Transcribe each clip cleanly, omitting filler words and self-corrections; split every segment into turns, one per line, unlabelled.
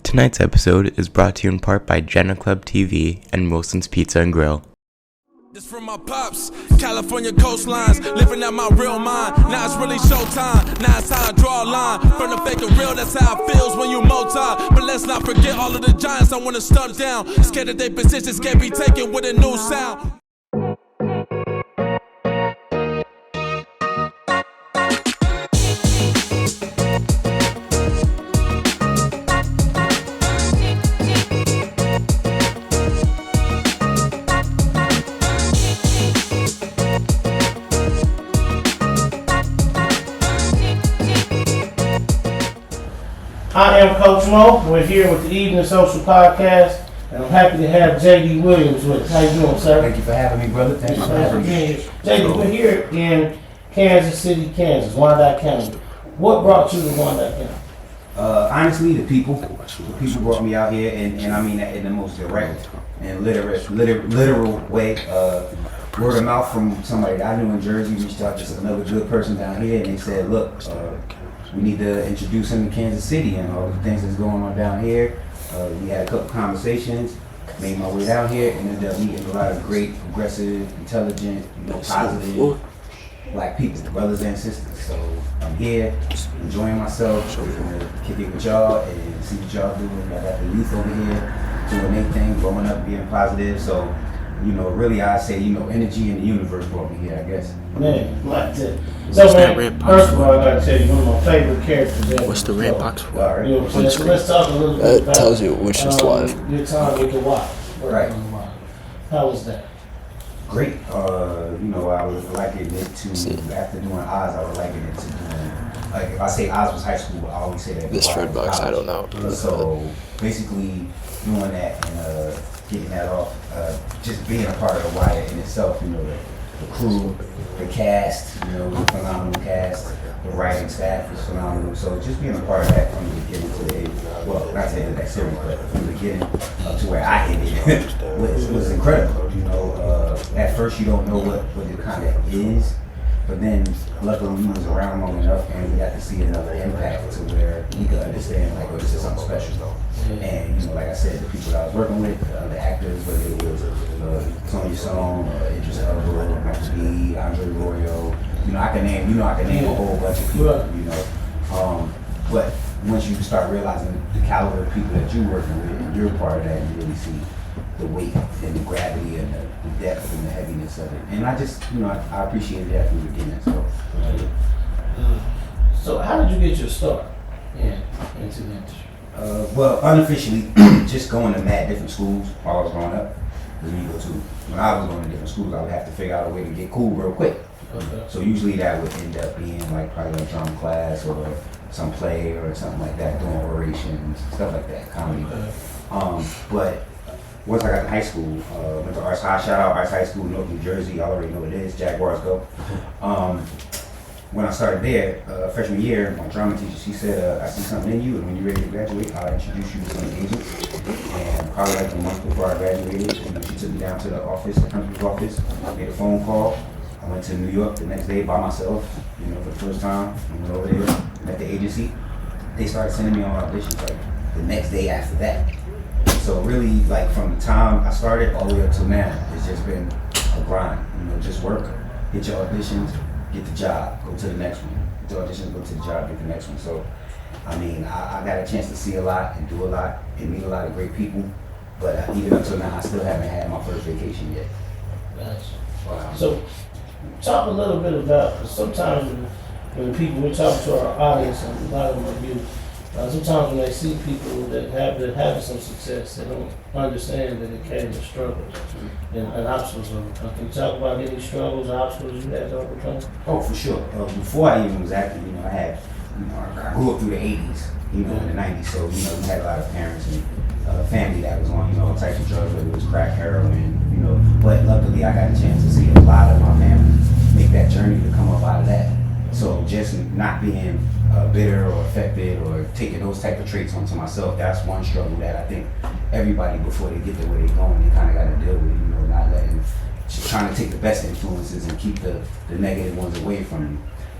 Tonight's episode is brought to you in part by Jegna Klub TV and Wilson's Pizza and Grill.
This from my pops, California coastlines, living out my real mind. Now it's really showtime, now it's how I draw a line. From the fake to real, that's how it feels when you multi. But let's not forget all of the giants I wanna stump down. Scared that their positions can't be taken with a new sound.
I am Coach Mo. We're here with the Evening Social Podcast, and I'm happy to have J.D. Williams with us. How you doing, sir?
Thank you for having me, brother. Thank you for having me.
J.D., we're here in Kansas City, Kansas, Wyandotte County. What brought you to Wyandotte County?
Honestly, the people. The people brought me out here, and I mean that in the most direct and literal way. Word of mouth from somebody that I knew in Jersey reached out to another good person down here, and they said, look, we need to introduce him to Kansas City and all the things that's going on down here. We had a couple conversations, made my way down here, and ended up meeting a lot of great, progressive, intelligent, positive black people, brothers and sisters. So I'm here, enjoying myself, gonna kick it with y'all and see what y'all doing. I got the youth over here doing their thing, growing up, being positive. So, really I say, energy in the universe brought me here, I guess.
Man, like that. So, man, first of all, I gotta tell you, one of my favorite characters ever.
What's the red box for?
Right. You know what I'm saying? So let's talk a little bit about
tells you which is live.
Your time with the wife.
Right.
How was that?
Great. I was liking it to, after doing Oz, I was liking it to doing, like, if I say Oz was high school, I always say that.
This red box, I don't know.
So basically doing that and getting that off, just being a part of the Wyatt in itself, the crew, the cast, the phenomenal cast, the writing staff is phenomenal. So just being a part of that from the beginning to the end, well, not to the end of that series, but from the beginning up to where I ended was incredible. At first you don't know what it kind of is, but then luckily we was around long enough and we got to see another impact to where we could understand, like, this is something special though. And like I said, the people that I was working with, the actors, whether it was Tony Song, Idris Elba, Michael B, Andre Royo, I can name a whole bunch of people, but once you start realizing the caliber of people that you're working with and you're a part of that, you really see the weight and the gravity and the depth and the heaviness of it. And I just, I appreciated that from the beginning.
So how did you get your start into the industry?
Well, unofficially, just going to mad different schools while I was growing up. When I was going to different schools, I would have to figure out a way to get cool real quick.
Okay.
So usually that would end up being probably like drama class or some play or something like that, doing orations, stuff like that, comedy.
Okay.
But once I got to high school, went to Arts High, shout out Arts High School, North New Jersey, y'all already know what it is, Jaguars go. When I started there, freshman year, my drama teacher, she said, I see something in you, and when you're ready to graduate, I'll introduce you to some agents. And probably like a month before I graduated, she took me down to the office, the principal's office, made a phone call. I went to New York the next day by myself, for the first time. I went over there, met the agency. They started sending me on auditions like the next day after that. So really, like, from the time I started all the way up till now, it's just been a grind. Just work, get your auditions, get the job, go to the next one. Get the auditions, go to the job, get the next one. So, I got a chance to see a lot and do a lot and meet a lot of great people. But even until now, I still haven't had my first vacation yet.
Gotcha.
Wow.
So talk a little bit about, because sometimes when we're talking to our audience, and a lot of them are youth, sometimes when they see people that have some success, they don't understand that it came with struggles and obstacles. Can you talk about any struggles, obstacles you had to overcome?
Oh, for sure. Before I even was active, I grew up through the 80s, in the 90s. So, we had a lot of parents and family that was on, all types of drugs, whether it was crack, heroin, But luckily, I got a chance to see a lot of my family make that journey to come up out of that. So just not being bitter or affected or taking those type of traits onto myself, that's one struggle that I think everybody before they get to where they're going, they kind of got to deal with, not letting, just trying to take the best influences and keep the negative ones away from you.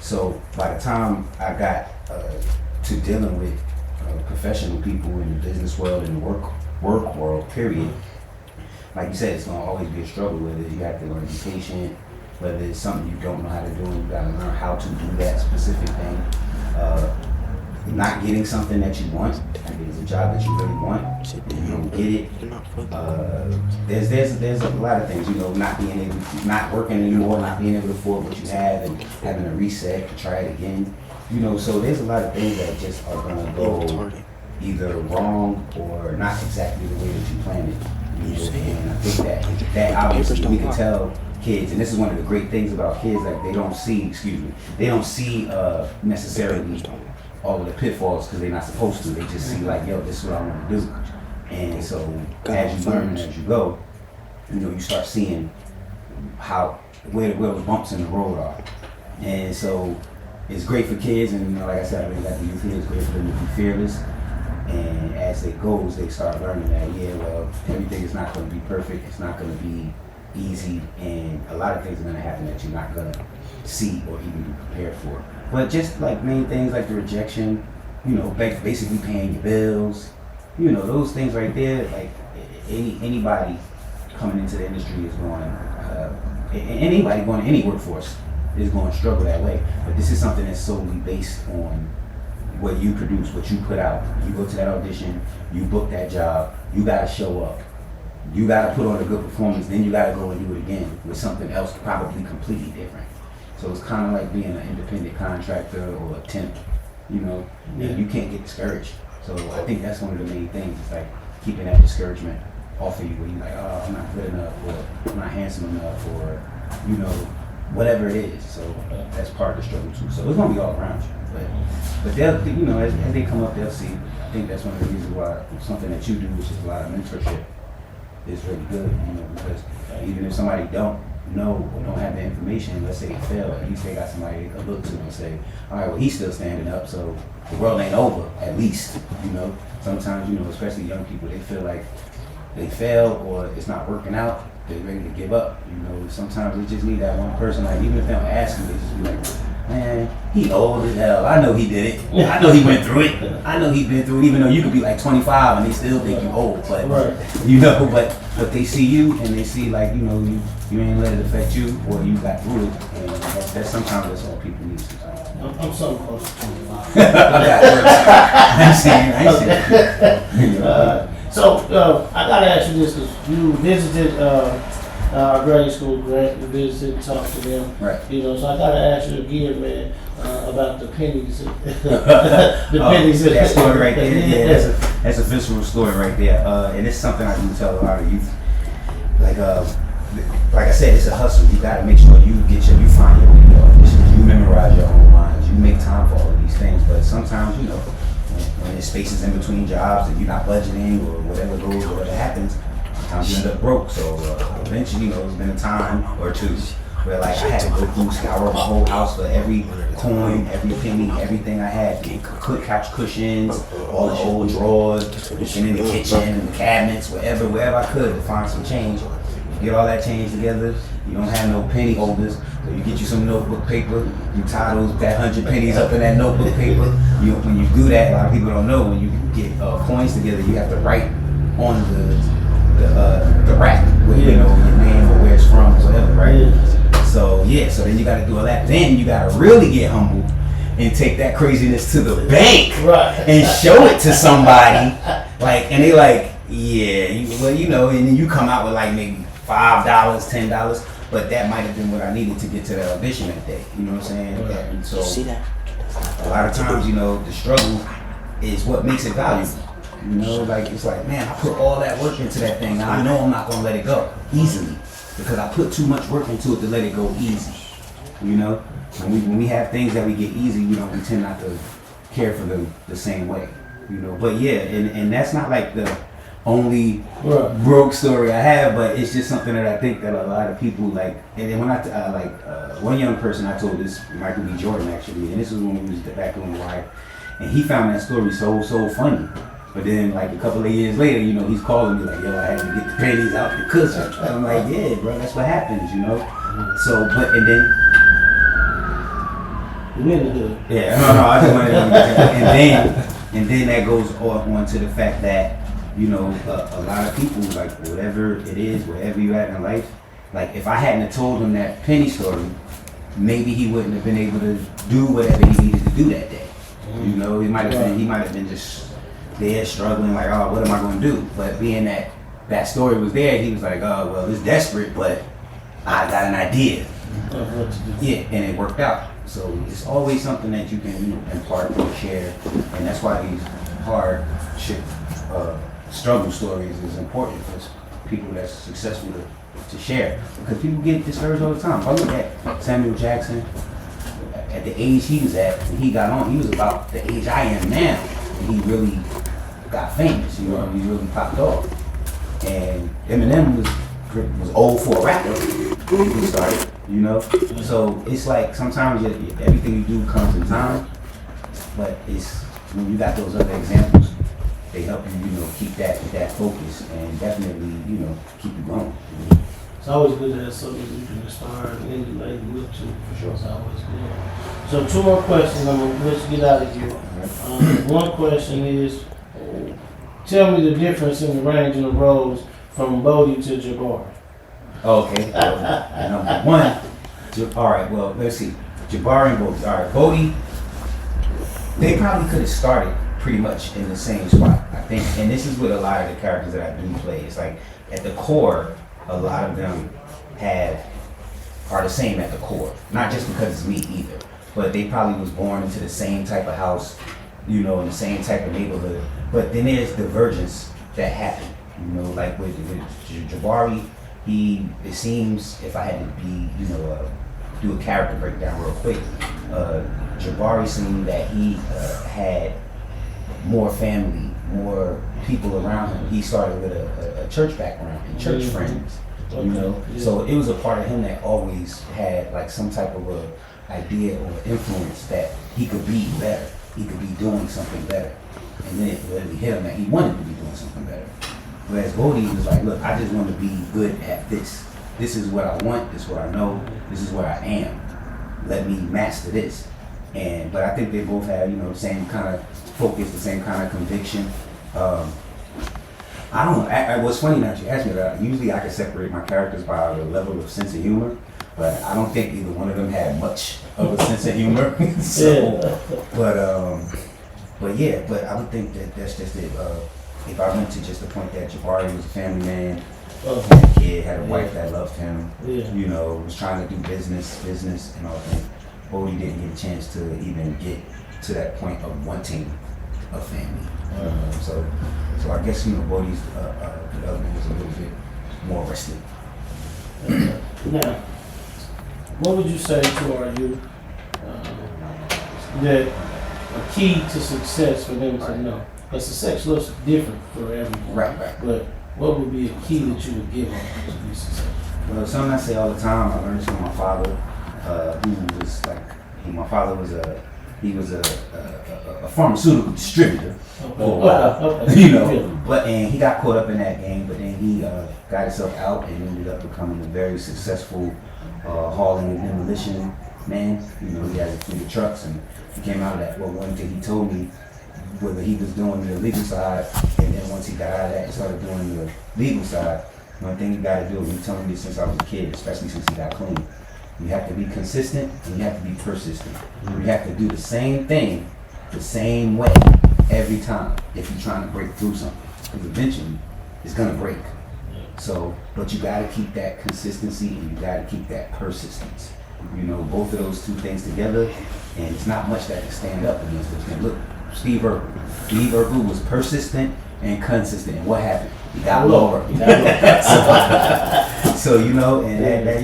So by the time I got to dealing with professional people in the business world and the work world, period. Like you said, it's gonna always be a struggle with it. You have to learn to be patient. Whether it's something you don't know how to do, you gotta learn how to do that specific thing. Not getting something that you want, like it's a job that you really want, you don't get it. There's a lot of things, you know, not working anymore, not being able to afford what you have, and having to reset to try it again. You know, so there's a lot of things that just are gonna go either wrong or not exactly the way that you planned it. You know, and I think that obviously we can tell kids, and this is one of the great things about kids, like they don't see necessarily all of the pitfalls because they're not supposed to. They just see like, yo, this is what I want to do. And so as you learn and as you go, you know, you start seeing where the bumps in the road are. And so it's great for kids, and you know, like I said, I really like the youth here. It's great for them to be fearless. And as it goes, they start learning that, yeah, well, everything is not going to be perfect. It's not going to be easy, and a lot of things are going to happen that you're not going to see or even be prepared for. But just like main things like the rejection, you know, basically paying your bills, you know, those things right there, like anybody coming into the industry is going, anybody going to any workforce is going to struggle that way. But this is something that's solely based on what you produce, what you put out. You go to that audition, you book that job, you got to show up. You got to put on a good performance, then you got to go and do it again with something else probably completely different. So it's kind of like being an independent contractor or a temp, you know, and you can't get discouraged. So I think that's one of the main things, is like keeping that discouragement off of you where you're like, oh, I'm not good enough, or I'm not handsome enough, or, you know, whatever it is. So that's part of the struggle too. So it's going to be all around you. But they'll, you know, as they come up, they'll see. I think that's one of the reasons why something that you do, which is a lot of mentorship, is really good, you know, because even if somebody don't know or don't have the information, let's say they fail, at least they got somebody to look to and say, all right, well, he's still standing up, so the world ain't over, at least, you know. Sometimes, you know, especially young people, they feel like they fail or it's not working out, they're ready to give up, you know. Sometimes they just need that one person, like, even if they don't ask you, they just be like, man, he old as hell. I know he did it. I know he went through it. I know he been through it, even though you could be like 25 and they still think you old. But, you know, but they see you and they see, like, you know, you ain't let it affect you, or you got through it. And that's sometimes that's all people need sometimes.
I'm so close to 25. So I gotta ask you this, because you visited our grade school, you visited, talked to them.
Right.
You know, so I gotta ask you again, man, about the pennies. The pennies.
That story right there, yeah, that's a visceral story right there. And it's something I do tell a lot of youth. Like I said, it's a hustle. You gotta make sure you find your way to auditions. You memorize your own lines. You make time for all of these things. But sometimes, you know, when there's spaces in between jobs and you're not budgeting or whatever goes or whatever happens, sometimes you end up broke. So eventually, you know, it's been a time or two where like I had to go through, scour my whole house for every coin, every penny, everything I had. Couch cushions, all the old drawers, and in the kitchen and the cabinets, wherever I could to find some change. You get all that change together. You don't have no penny holders, so you get you some notebook paper. You tie that 100 pennies up in that notebook paper. When you do that, a lot of people don't know, when you get coins together, you have to write on the rack, where, you know, your name or where it's from, or whatever, right? So so then you got to do all that. Then you got to really get humble and take that craziness to the bank,
right,
and show it to somebody, like, and they like, yeah, well, you know, and then you come out with like maybe $5, $10, but that might have been what I needed to get to that audition that day. You know what I'm saying? And so a lot of times, you know, the struggle is what makes it valuable. You know, like, it's like, man, I put all that work into that thing. Now I know I'm not gonna let it go easily, because I put too much work into it to let it go easy. You know, when we have things that we get easy, we tend not to care for them the same way. You know, but yeah, and that's not like the only broke story I have, but it's just something that I think that a lot of people like. And then when one young person I told this, Michael B. Jordan actually, and this was when we was back on the wire, and he found that story so funny. But then, like, a couple of years later, you know, he's calling me like, yo, I had to get the pennies out the cushion. And I'm like, yeah, bro, that's what happens, you know? So, and then...
Really good.
Yeah, no, I just wanted to... And then, And then that goes on to the fact that, you know, a lot of people, like whatever it is, wherever you're at in life, like if I hadn't have told him that Penny story, maybe he wouldn't have been able to do whatever he needed to do that day. You know, he might have been just there struggling, like, oh, what am I going to do? But being that that story was there, he was like, oh, well, it's desperate, but I got an idea. Yeah, and it worked out. So it's always something that you can, you know, impart and share, and that's why these struggle stories is important for people that's successful to share. Because people get discouraged all the time. If I look at Samuel Jackson, at the age he was at, when he got on, he was about the age I am now, and he really got famous. You know, he really popped off. And Eminem was old for a rapper when he started. You know, so it's like sometimes everything you do comes in time, but it's when you got those other examples, they help you, you know, keep that focus and definitely, you know, keep you going.
It's always good to have something you can inspire and emulate and look to.
For sure.
It's always good. So 2 more questions. I'm gonna let you get out of here. One question is, tell me the difference in the range of the roles from Bodie to Jabari.
Okay. Number one, all right. Well, let's see. Jabari and Bodie. All right, Bodie. They probably could have started pretty much in the same spot, I think. And this is with a lot of the characters that I do play. It's like at the core, a lot of them are the same at the core. Not just because it's me either, but they probably was born into the same type of house, you know, in the same type of neighborhood. But then there's divergence that happened. You know, like with Jabari. It seems, if I had to be, you know, do a character breakdown real quick, Jabari seemed that he had more family, more people around him. He started with a church background and church friends, you know. Yeah. So it was a part of him that always had like some type of a idea or influence that he could be better. He could be doing something better. And then it really hit him that he wanted to be doing something better. Whereas Bodie was like, look, I just want to be good at this. This is what I want. This is what I know. This is where I am. Let me master this. But I think they both have, you know, the same kind of focus, the same kind of conviction. I don't know. What's funny now that you asked me that, usually I can separate my characters by the level of sense of humor, but I don't think either one of them had much of a sense of humor. But I would think that that's just it. If I went to just the point that Jabari was a family man, had a kid, had a wife that loved him, you know, was trying to do business and all that, Bodie didn't get a chance to even get to that point of wanting a family. So I guess, you know, Bodie's development was a little bit more arrested.
Now, what would you say to our youth that a key to success for them to know? Because success looks different for everyone. Right. But what would be a key that you would give them to be successful?
Well, something I say all the time, I learned from my father, who was like, my father was a pharmaceutical distributor for a while, you know. And he got caught up in that game, but then he got himself out and ended up becoming a very successful hauling and demolition man. You know, he had a fleet of trucks, and he came out of that. Well, one thing he told me, whether he was doing the legal side, and then once he got out of that and started doing the legal side, one thing you gotta do, and he told me this since I was a kid, especially since he got clean, you have to be consistent and you have to be persistent. You have to do the same thing the same way every time if you're trying to break through something. Because eventually it's gonna break. So, but you gotta keep that consistency and you gotta keep that persistence. You know, both of those two things together, and it's not much that can stand up against those things. Look, Steve Urkel was persistent and consistent, and what happened? He got lower. So you know, and that's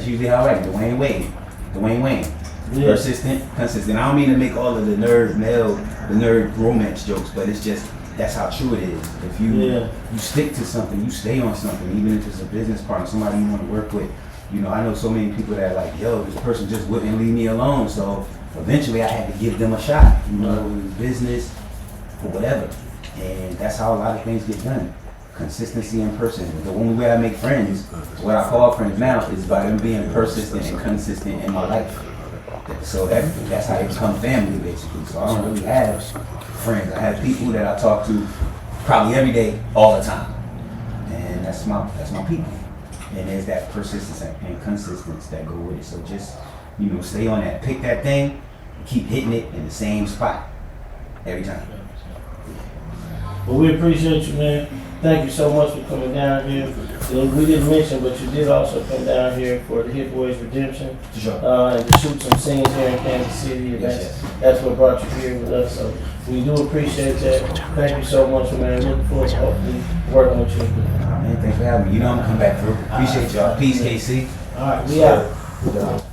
usually how I like Dwayne Wayne. Persistent, consistent. I don't mean to make all of the nerd romance jokes, but it's just that's how true it is. If you stick to something, you stay on something, even if it's a business partner, somebody you want to work with. You know, I know so many people that are like, yo, this person just wouldn't leave me alone. So eventually I had to give them a shot, you know, with business or whatever. And that's how a lot of things get done. Consistency and persistence. The only way I make friends, what I call friends now, is by them being persistent and consistent in my life. So that's how they become family, basically. So I don't really have friends. I have people that I talk to probably every day, all the time, and that's my people. And there's that persistence and consistency that go with it. So just, stay on that. Pick that thing, and keep hitting it in the same spot every time.
Well, we appreciate you, man. Thank you so much for coming down here. We didn't mention, but you did also come down here for the Hit Boys Redemption.
Sure.
And to shoot some scenes here in Kansas City. And that's what brought you here with us. So we do appreciate that. Thank you so much, man. Looking forward to hopefully working with you.
Man, thanks for having me. I'm gonna come back through. Appreciate y'all. Peace, KC.
All right, we out.